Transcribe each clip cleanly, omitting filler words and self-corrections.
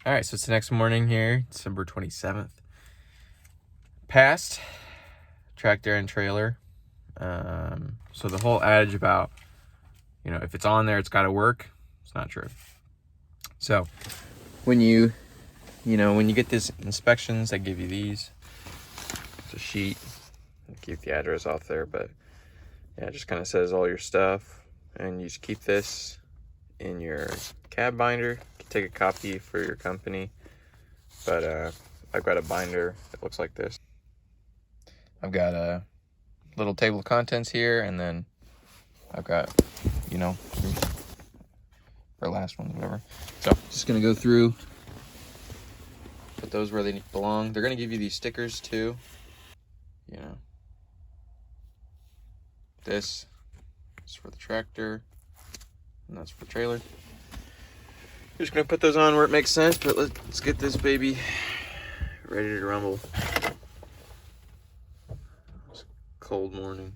All right, so it's the next morning here, December 27th. Past tractor and trailer. So the whole adage about, if it's on there, it's got to work. It's not true. So when you get these inspections, they give you these. It's a sheet. I'll keep the address off there, but yeah, it just kind of says all your stuff. And you just keep this in your cab binder. You can take a copy for your company. But I've got a binder that looks like this. I've got a little table of contents here, and then I've got, our last one, whatever. So just gonna go through, put those where they belong. They're gonna give you these stickers too. This is for the tractor, and that's for the trailer. Just gonna put those on where it makes sense, but let's get this baby ready to rumble. It's a cold morning.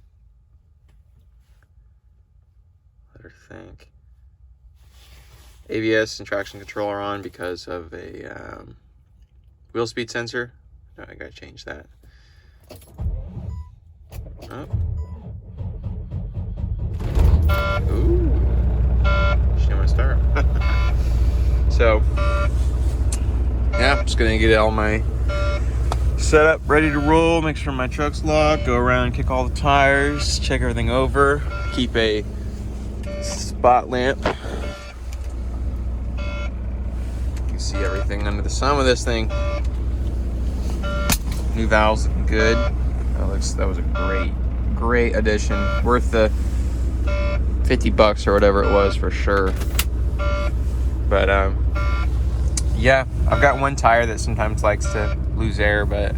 Let her think. ABS and traction control are on because of a wheel speed sensor. No, I gotta change that. Oh. Ooh. She didn't want to start. So, yeah, I'm just gonna get all my setup ready to roll, make sure my truck's locked, go around, kick all the tires, check everything over, keep a spot lamp. You can see everything under the sun with this thing. New valves looking good. That was a great addition. Worth the $50 or whatever it was for sure. But yeah, I've got one tire that sometimes likes to lose air, but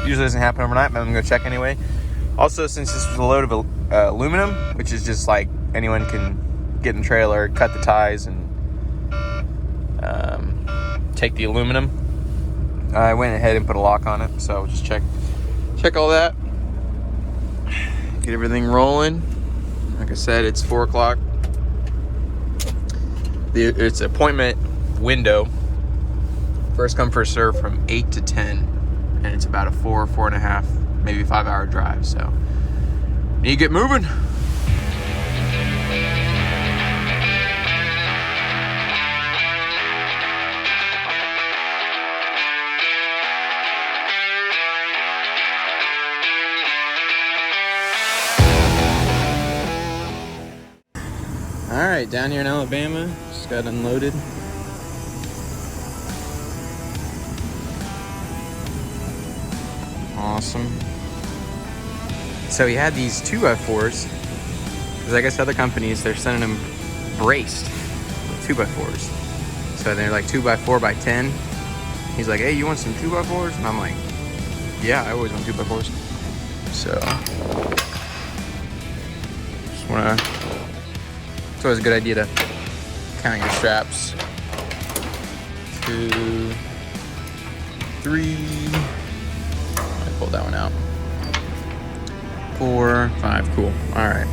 usually doesn't happen overnight, but I'm gonna go check anyway. Also, since this was a load of aluminum, which is just like anyone can get in the trailer, cut the ties, and take the aluminum, I went ahead and put a lock on it. So just check all that, get everything rolling. Like I said, it's 4 o'clock. It's an appointment window. First come, first serve from 8 to 10. And it's about a 4.5, maybe 5 hour drive. So, need to get moving. All right, down here in Alabama, just got unloaded. Awesome. So he had these 2x4s, because I guess other companies, they're sending them braced with 2x4s. So they're like 2x4 by 10. He's like, hey, you want some 2x4s? And I'm like, yeah, I always want 2x4s. So, just wanna, it's always a good idea to count your straps. 2, 3, pull that one out. 4, 5, cool. All right.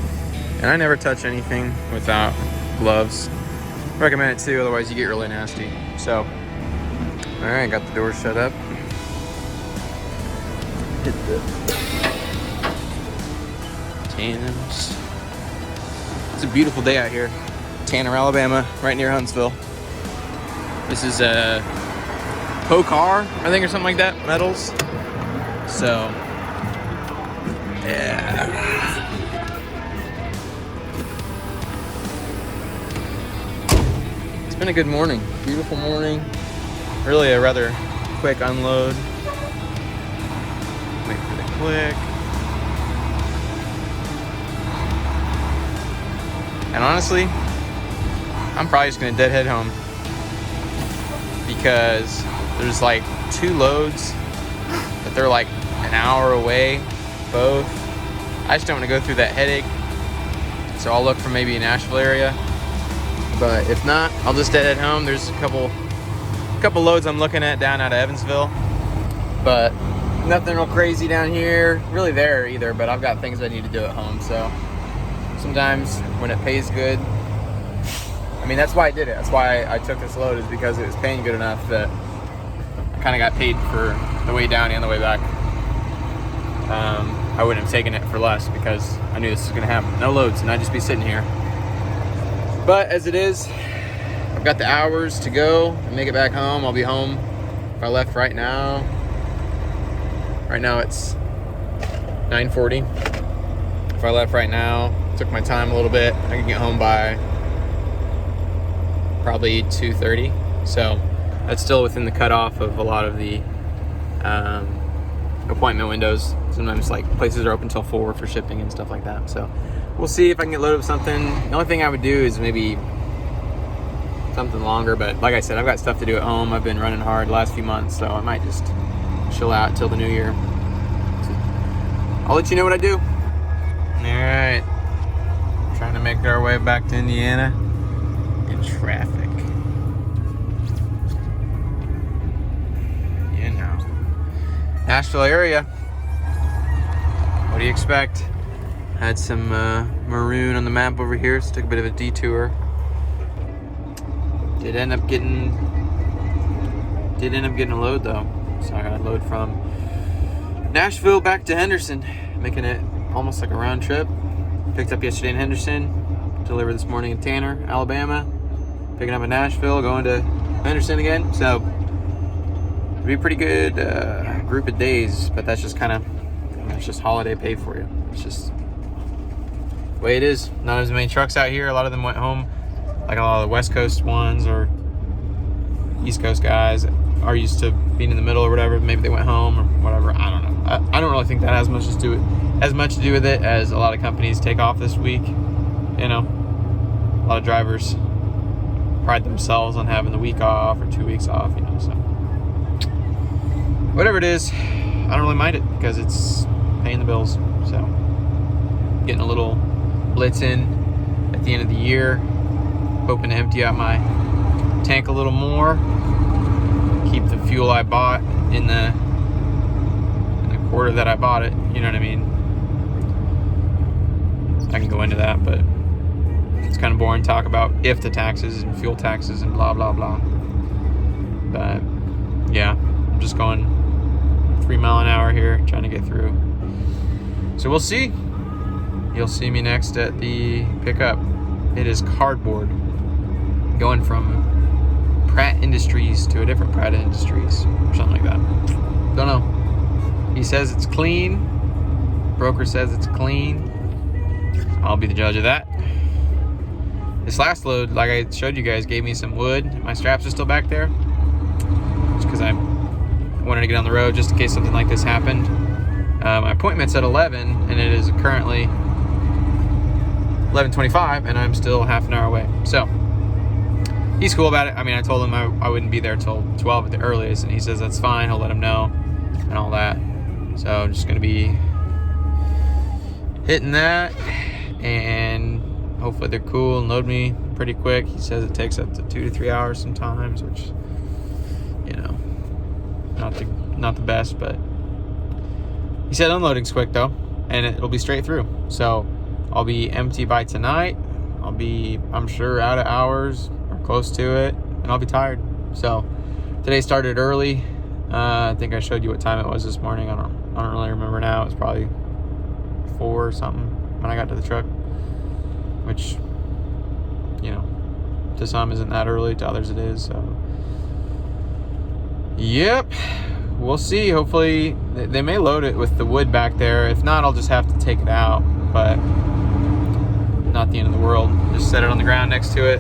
And I never touch anything without gloves. Recommend it too, otherwise you get really nasty. So, all right, got the door shut up. Hit the tandems. It's a beautiful day out here. Tanner, Alabama, right near Huntsville. This is a Pokar, I think, or something like that, metals. So, yeah. It's been a good morning. Beautiful morning. Really a rather quick unload. Wait for the click. And honestly, I'm probably just gonna deadhead home, because there's like 2 loads that they're like an hour away, both. I just don't want to go through that headache, so I'll look for maybe a Nashville area. But if not, I'll just deadhead home. There's a couple loads I'm looking at down out of Evansville, but nothing real crazy down here really there either. But I've got things I need to do at home, so sometimes when it pays good, I mean, that's why I did it. That's why I took this load, is because it was paying good enough that I kind of got paid for the way down and the way back. I wouldn't have taken it for less because I knew this was going to happen. No loads, and I'd just be sitting here. But as it is, I've got the hours to go and make it back home. I'll be home if I left right now. Right now it's 9:40. If I left right now, took my time a little bit, I could get home by probably 2:30. So that's still within the cutoff of a lot of the appointment windows. Sometimes like places are open till 4 for shipping and stuff like that. So we'll see if I can get loaded with something. The only thing I would do is maybe something longer, but like I said, I've got stuff to do at home. I've been running hard the last few months, so I might just chill out till the new year. So I'll let you know what I do. Alright, trying to make our way back to Indiana in traffic. You know, Nashville area. What do you expect? Had some maroon on the map over here, so took a bit of a detour. Did end up getting a load though. So I got a load from Nashville back to Henderson, making it almost like a round trip. Picked up yesterday in Henderson, delivered this morning in Tanner, Alabama, picking up in Nashville, going to Henderson again. So it'll be a pretty good group of days, but that's just kind of, it's just holiday pay for you. It's just the way it is. Not as many trucks out here. A lot of them went home, like a lot of the West Coast ones or East Coast guys are used to being in the middle or whatever. Maybe they went home or whatever. I don't know. I don't really think that has much to do with it as a lot of companies take off this week. You know, a lot of drivers pride themselves on having the week off or 2 weeks off. You know, so whatever it is, I don't really mind it because it's paying the bills. So getting a little blitz in at the end of the year, hoping to empty out my tank a little more, keep the fuel I bought in the quarter that I bought it. You know what I mean? I can go into that, but it's kind of boring to talk about if the taxes and fuel taxes and blah blah blah. But yeah, I'm just going 3 mile an hour here, trying to get through. So we'll see. You'll see me next at the pickup. It is cardboard, going from Pratt Industries to a different Pratt Industries or something like that. Don't know. He says it's clean. Broker says it's clean. I'll be the judge of that. This last load, like I showed you guys, gave me some wood. My straps are still back there, just because I wanted to get on the road just in case something like this happened. My appointment's at 11, and it is currently 11:25, and I'm still half an hour away. So he's cool about it. I mean, I told him I wouldn't be there till 12 at the earliest, and he says that's fine. He'll let him know and all that. So I'm just going to be hitting that, and hopefully they're cool and load me pretty quick. He says it takes up to 2 to 3 hours sometimes, which, you know, not the best, but he said unloading's quick though, and it'll be straight through. So I'll be empty by tonight. I'll be, I'm sure, out of hours or close to it, and I'll be tired. So today started early. I think I showed you what time it was this morning. I don't really remember now. It was probably 4 or something when I got to the truck, which, you know, to some isn't that early, to others it is. So yep, we'll see. Hopefully they may load it with the wood back there. If not, I'll just have to take it out, but not the end of the world. Just set it on the ground next to it.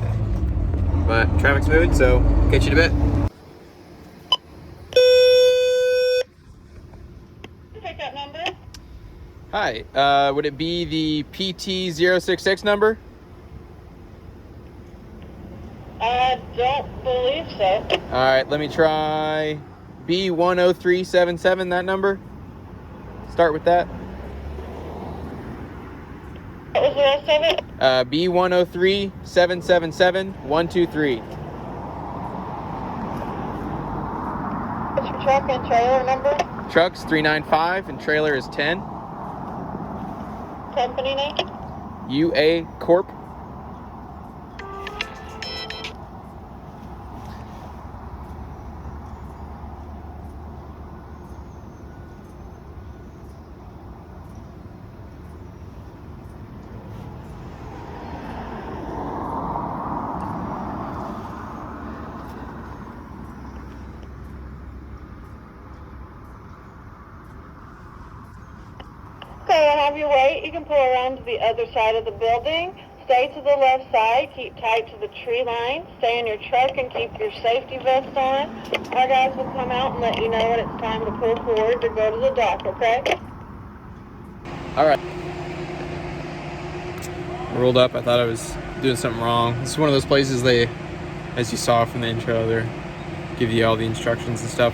But traffic's moving, so catch you in a bit. Pickup number? Hi, would it be the PT066 number? I don't believe so. All right, let me try B10377, that number. Start with that. What was the rest of it? B103777123. What's your truck and trailer number? Truck's 395 and trailer is 10. Company name? UA Corp. have you wait. You can pull around to the other side of the building. Stay to the left side. Keep tight to the tree line. Stay in your truck and keep your safety vest on. Our guys will come out and let you know when it's time to pull forward to go to the dock, okay? All right. Rolled up. I thought I was doing something wrong. This is one of those places they, as you saw from the intro, they give you all the instructions and stuff.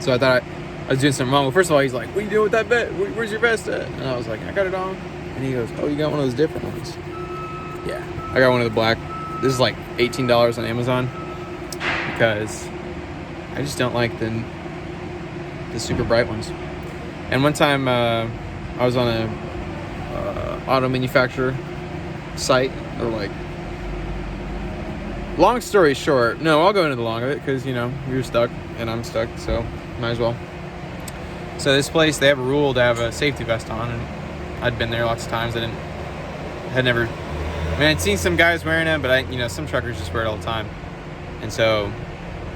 So I thought I was doing something wrong. Well, first of all, he's like, "What are you doing with that vest? Where's your vest at?" And I was like, "I got it on." And he goes, "Oh, you got one of those different ones?" Yeah, I got one of the black. This is like $18 on Amazon because I just don't like the super bright ones. And one time I was on a auto manufacturer site. Or like, long story short, no, I'll go into the long of it because you're stuck and I'm stuck, so might as well. So this place, they have a rule to have a safety vest on, and I'd been there lots of times. I'd seen some guys wearing it, but some truckers just wear it all the time. And so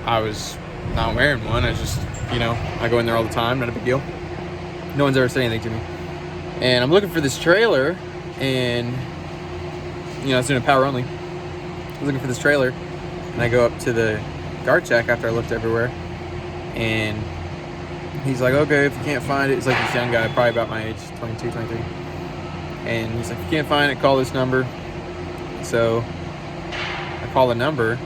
I was not wearing one. I just, I go in there all the time, not a big deal. No one's ever said anything to me. And I'm looking for this trailer, and, I was doing a power only. I was looking for this trailer, and I go up to the guard check after I looked everywhere, and he's like, "Okay, if you can't find it," it's like this young guy, probably about my age, 22, 23. And he's like, "If you can't find it, call this number." So I call the number,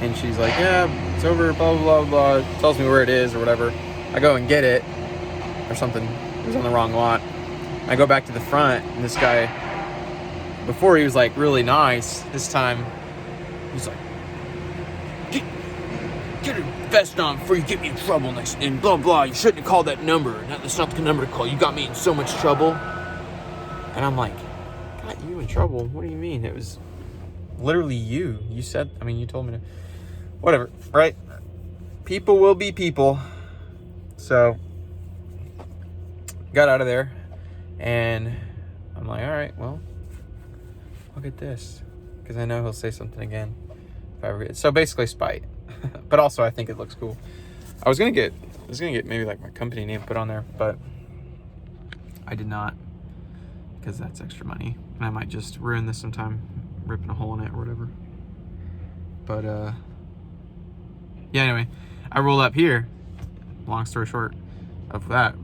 and she's like, "Yeah, it's over, blah, blah, blah, blah." Tells me where it is or whatever. I go and get it or something. It was on the wrong lot. I go back to the front, and this guy, before he was like really nice, this time he's like, "Get a vest on before you get me in trouble next, and blah, blah. You shouldn't have called that number. That's not the number to call. You got me in so much trouble." And I'm like, "Got you in trouble? What do you mean? It was literally you. You said, you told me to." Whatever, right? People will be people. So, got out of there, and I'm like, all right, well, I'll get this, because I know he'll say something again if I ever get it. So basically spite. But also I think it looks cool. I was gonna get maybe like my company name put on there, but I did not, because that's extra money, and I might just ruin this sometime, ripping a hole in it or whatever. But yeah, anyway, I rolled up here. Long story short of that,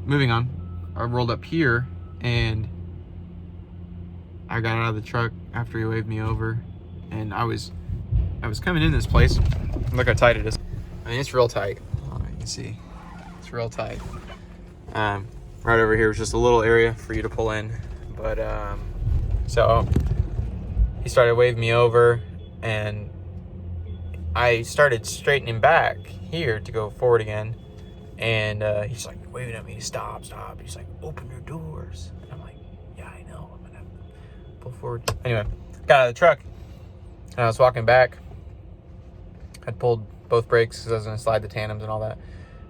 moving on, I rolled up here, and I got out of the truck after he waved me over, and I was coming in this place. Look how tight it is. It's real tight. Oh, you can see it's real tight. Right over here is just a little area for you to pull in, but so he started waving me over, and I started straightening back here to go forward again, and he's like waving at me, stop. He's like, "Open your doors." And I'm like, "Yeah, I know, I'm gonna pull forward." Anyway, got out of the truck, and I was walking back. I'd pulled both brakes because I was gonna slide the tandems and all that,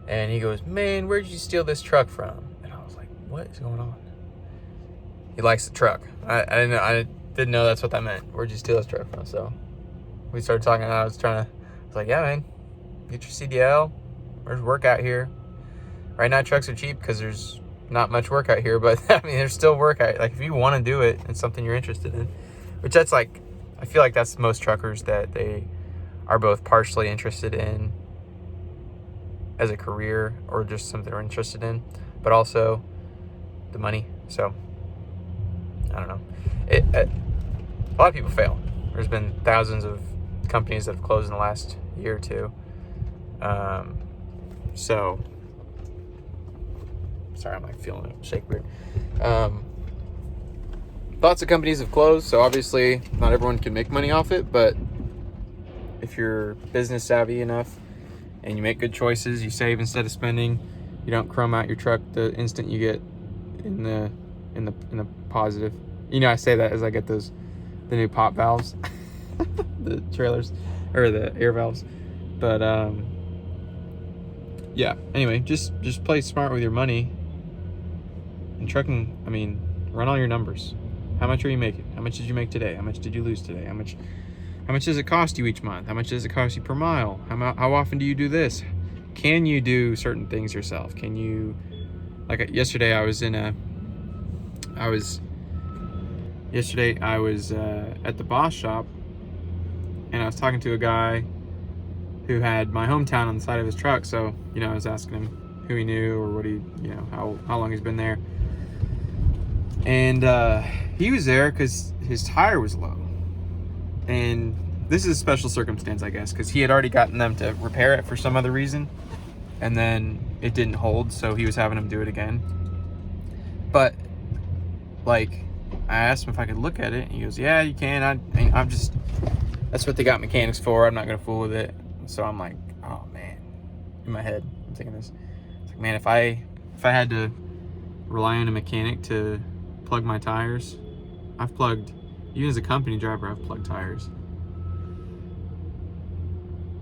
and he goes, "Man, where'd you steal this truck from?" And I was like, "What is going on?" He likes the truck. I didn't know that's what that meant. Where'd you steal this truck from? So we started talking, and I was like, "Yeah, man, get your CDL. There's work out here. Right now, trucks are cheap because there's not much work out here, but there's still work out. Like, if you want to do it, it's something you're interested in." Which that's like, I feel like that's most truckers, that they are both partially interested in as a career or just something they're interested in, but also the money. So I don't know. A lot of people fail. There's been thousands of companies that have closed in the last year or two. So sorry, I'm like feeling it shake weird. Lots of companies have closed, so obviously not everyone can make money off it, but if you're business savvy enough and you make good choices, you save instead of spending, you don't crumb out your truck the instant you get in the positive. I say that as I get the new pop valves, the trailers, or the air valves. But yeah, anyway, just play smart with your money. And trucking, run all your numbers. How much are you making? How much did you make today? How much did you lose today? How much does it cost you each month? How much does it cost you per mile? How often do you do this? Can you do certain things yourself? Can you like yesterday I was at the Boss shop, and I was talking to a guy who had my hometown on the side of his truck. So, you know, I was asking him who he knew or what he, you know, how long he's been there. And he was there because his tire was low. And this is a special circumstance, I guess, because he had already gotten them to repair it for some other reason. And then it didn't hold, so he was having them do it again. But, like, I asked him if I could look at it, and he goes, yeah, you can. I'm just, that's what they got mechanics for. I'm not going to fool with it. So I'm like, oh, man. In my head, I'm thinking this. It's like, man, if I had to rely on a mechanic to plug my tires, even as a company driver, I've plugged tires.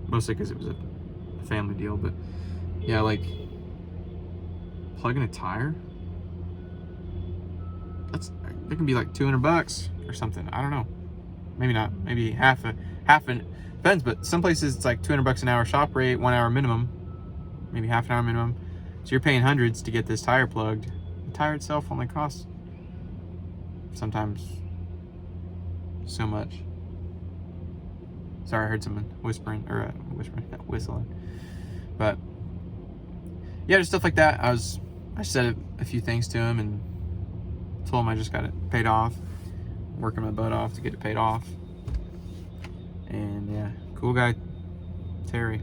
Mostly because it was a family deal, but yeah, like, plugging a tire, that can be like $200 or something. I don't know. Maybe not. Maybe half an depends. But some places it's like $200 an hour shop rate, 1 hour minimum, maybe half an hour minimum. So you're paying hundreds to get this tire plugged. The tire itself only costs sometimes so much. Sorry, I heard someone whistling. But yeah, just stuff like that. I said a few things to him and told him I just got it paid off, working my butt off to get it paid off. And yeah, cool guy, Terry.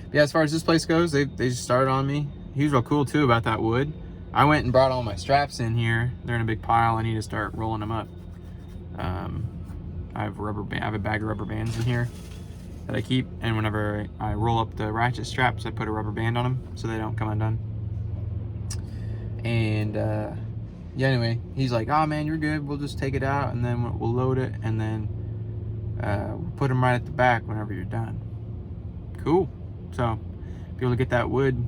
But yeah, as far as this place goes, they just started on me. He was real cool too about that wood. I went and brought all my straps in here. They're in a big pile. I need to start rolling them up. I have a bag of rubber bands in here that I keep, and whenever I roll up the ratchet straps, I put a rubber band on them so they don't come undone. And yeah, anyway, he's like, oh man, you're good, we'll just take it out and then we'll load it, and then we'll put them right at the back whenever you're done. Cool. So be able to get that wood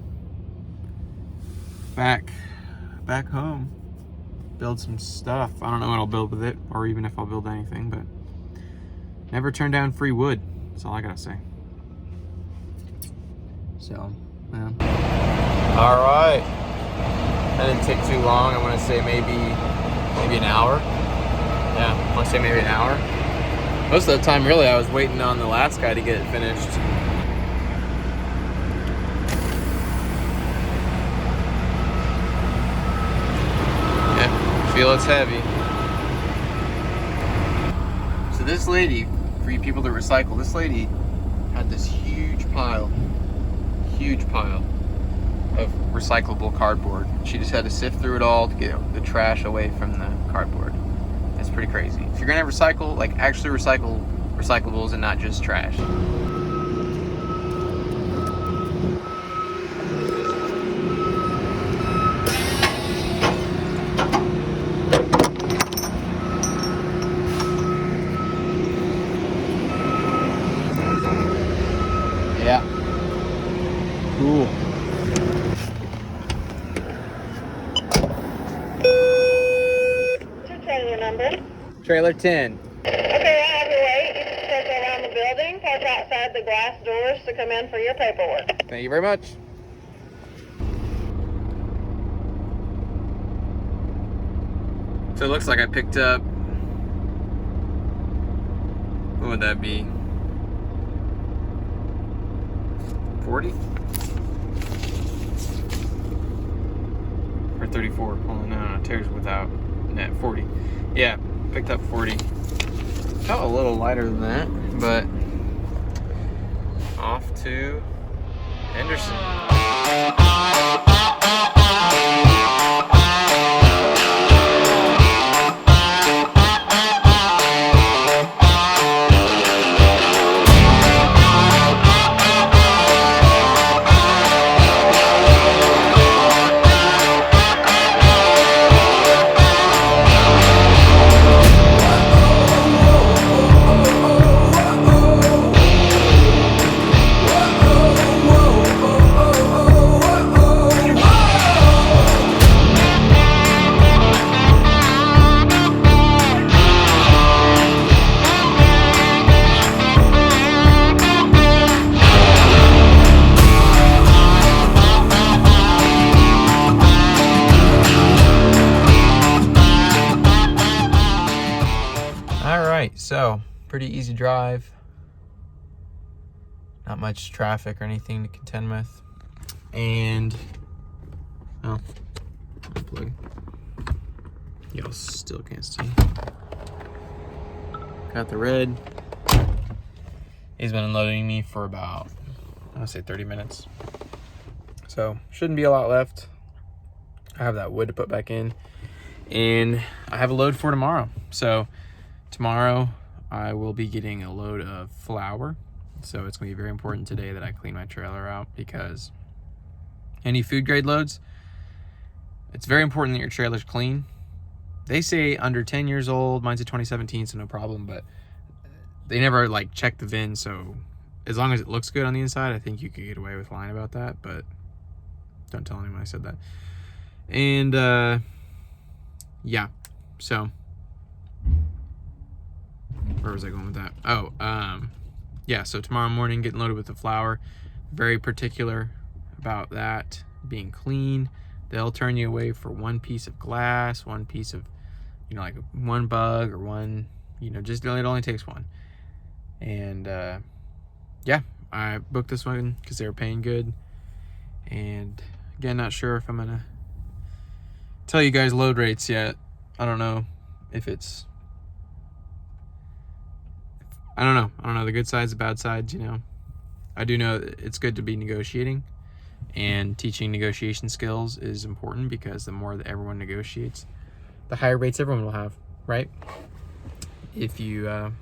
back home, build some stuff. I don't know what I'll build with it, or even if I'll build anything, but never turn down free wood. That's all I gotta say. So, yeah. All right. That didn't take too long. I want to say maybe an hour. Yeah, I want to say maybe an hour. Most of the time, really, I was waiting on the last guy to get it finished. Yeah, feel it's heavy. So this lady, for you people that recycle, this lady had this huge pile of recyclable cardboard. She just had to sift through it all to get the trash away from the cardboard. That's pretty crazy. If you're gonna recycle, like actually recycle recyclables and not just trash. Yeah. Cool. Trailer number. Trailer 10. Okay, I have your weight. You can circle around the building, park outside the glass doors to come in for your paperwork. Thank you very much. So it looks like I picked up, what would that be? 40? Or 34? Oh no, Terry's without net. 40. Yeah, picked up 40. Felt a little lighter than that, but off to Henderson. So pretty easy drive. Not much traffic or anything to contend with. And unplug. Y'all still can't see. Got the red. He's been unloading me for about, I want to say 30 minutes. So shouldn't be a lot left. I have that wood to put back in. And I have a load for tomorrow. So tomorrow I will be getting a load of flour. So it's going to be very important today that I clean my trailer out, because any food grade loads, it's very important that your trailer's clean. They say under 10 years old, mine's a 2017, so no problem, but they never like check the VIN. So as long as it looks good on the inside, I think you could get away with lying about that, but don't tell anyone I said that. And yeah, so where was I going with that? Oh, yeah, so tomorrow morning getting loaded with the flour. Very particular about that being clean. They'll turn you away for one piece of glass, one piece of, you know, like one bug or one, you know, just it only takes one. And yeah, I booked this one because they were paying good. And again, not sure if I'm gonna tell you guys load rates yet. I don't know if it's, I don't know the good sides, the bad sides, you know. I do know it's good to be negotiating, and teaching negotiation skills is important, because the more that everyone negotiates, the higher rates everyone will have, right? If you're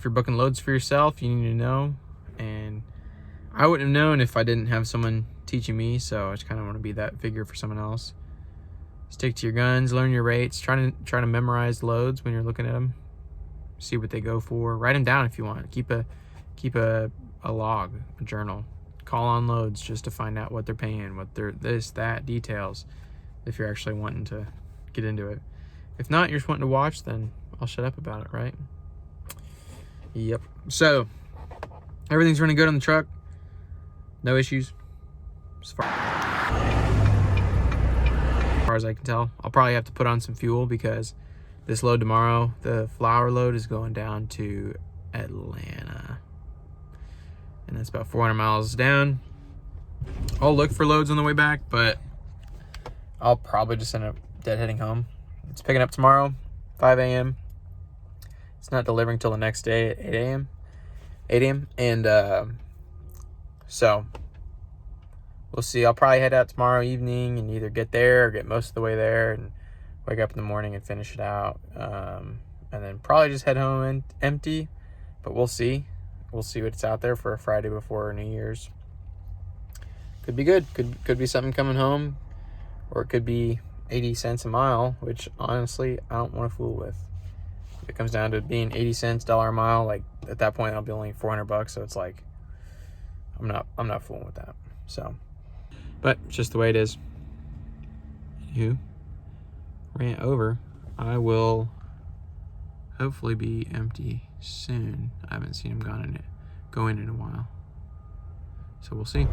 booking loads for yourself, you need to know. And I wouldn't have known if I didn't have someone teaching me, so I just kind of want to be that figure for someone else. Stick to your guns, learn your rates, try to memorize loads when you're looking at them. See what they go for. Write them down if you want. Keep a log, a journal. Call on loads just to find out what they're paying, what they're that details, if you're actually wanting to get into it. If not, you're just wanting to watch, then I'll shut up about it, right? Yep. So everything's running good on the truck. No issues as far as I can tell. I'll probably have to put on some fuel, because this load tomorrow, the flour load, is going down to Atlanta. And that's about 400 miles down. I'll look for loads on the way back, but I'll probably just end up deadheading home. It's picking up tomorrow, 5 a.m. It's not delivering till the next day at 8 a.m. And so we'll see. I'll probably head out tomorrow evening and either get there or get most of the way there and wake up in the morning and finish it out. And then probably just head home and empty, but we'll see. We'll see what's out there for a Friday before New Year's. Could be good. Could be something coming home, or it could be 80 cents a mile, which honestly I don't want to fool with. If it comes down to being 80 cents $1 a mile, like at that point I'll be only $400, so it's like I'm not fooling with that. So, but it's just the way it is. You ran over. I will hopefully be empty soon. I haven't seen him go in in a while, so we'll see.